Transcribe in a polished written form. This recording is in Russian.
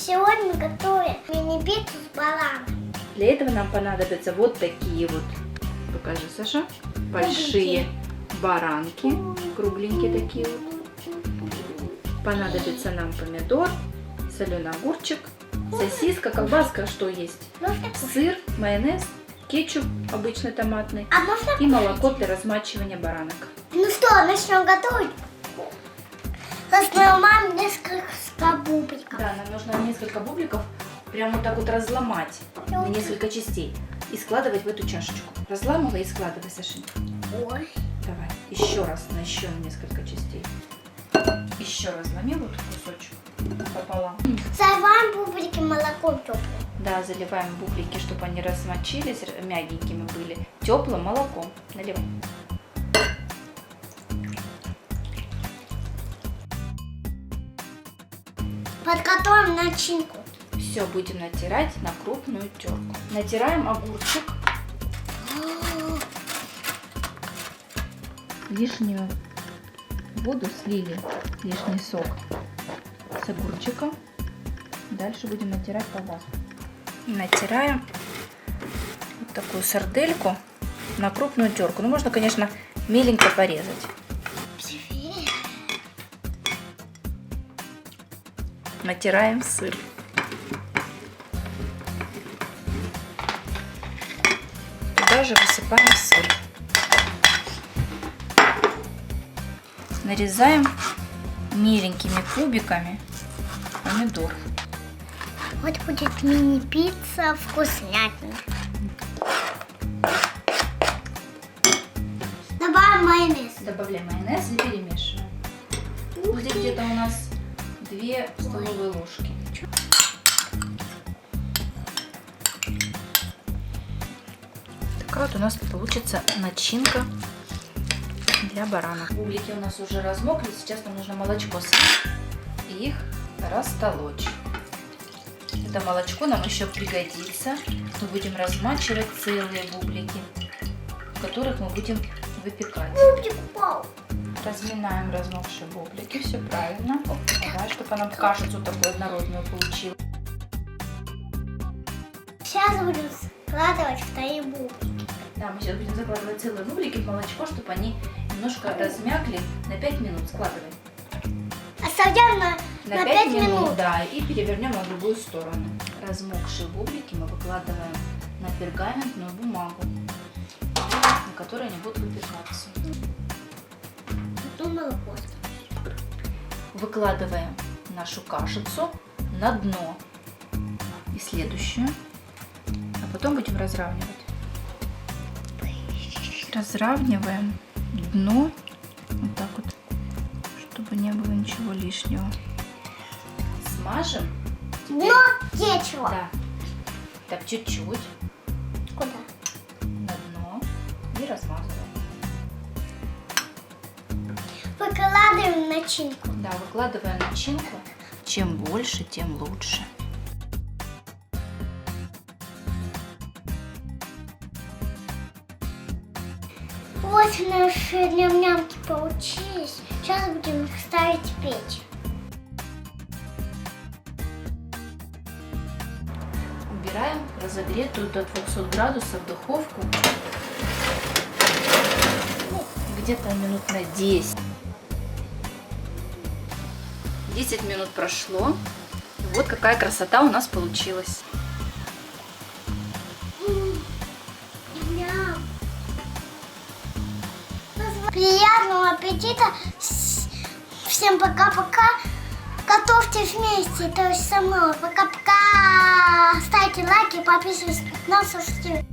Сегодня мы готовим мини-пиццу с бараном. Для этого нам понадобятся вот такие вот, покажи, Саша, большие баранки, кругленькие такие вот. Понадобится нам помидор, соленый огурчик, сосиска, колбаска, что есть, сыр, майонез, кетчуп обычный томатный и молоко для размачивания баранок. Ну что, начнем готовить? Разломаем несколько бубликов. Да, нам нужно несколько бубликов прямо вот так вот разломать на несколько частей и складывать в эту чашечку. Разламывай и складывай, Сашенька. Ой. Давай, еще раз на еще несколько частей. Еще разломи вот кусочек пополам. Заливаем бублики молоком теплым. Да, заливаем бублики, чтобы они размочились, мягенькими были. Теплым молоком наливай. Подготовим начинку. Все, будем натирать на крупную терку. Натираем огурчик. Лишнюю воду слили, лишний сок с огурчика. Дальше будем натирать колбаску. Натираем вот такую сардельку на крупную терку. Ну, можно, конечно, меленько порезать. Натираем сыр. Туда же высыпаем сыр. Нарезаем меленькими кубиками помидор. Вот будет мини-пицца вкуснятина. Добавим майонез. Добавляем майонез и перемешиваем. Здесь где-то у нас 2 столовые ложки. Такая вот у нас получится начинка для баранов. Бублики у нас уже размокли, сейчас нам нужно молочко слить и их растолочь. Это молочко нам еще пригодится. Мы будем размачивать целые бублики, в которых мы будем выпекать. Бублик упал. Разминаем размокшие бублики, все правильно. Давай, чтобы она кашицу такую однородную получила. Сейчас будем складывать вторые бублики. Да, мы сейчас будем закладывать целые бублики в молочко, чтобы они немножко размякли. На 5 минут складывай. Оставляем на 5 минут. Да, и перевернем на другую сторону. Размокшие бублики мы выкладываем на пергаментную бумагу, на которой они будут выпекаться. Молоко. Выкладываем нашу кашицу на дно и следующую, а потом будем разравнивать. Разравниваем дно вот так вот, чтобы не было ничего лишнего. Смажем. Дно кетчупа. Да. Так, чуть-чуть Куда? на дно и размазываем. Выкладываем начинку. Да, выкладываем начинку. Чем больше, тем лучше. Вот наши ням-нямки получились. Сейчас будем их ставить в печь. Убираем разогретую до 200 градусов духовку. Ну, где-то минут на 10. 10 минут прошло. Вот какая красота у нас получилась. Ням. Приятного аппетита. Всем пока-пока. Готовьте вместе, то есть со мной. Пока-пока. Ставьте лайки, подписывайтесь на соцсети.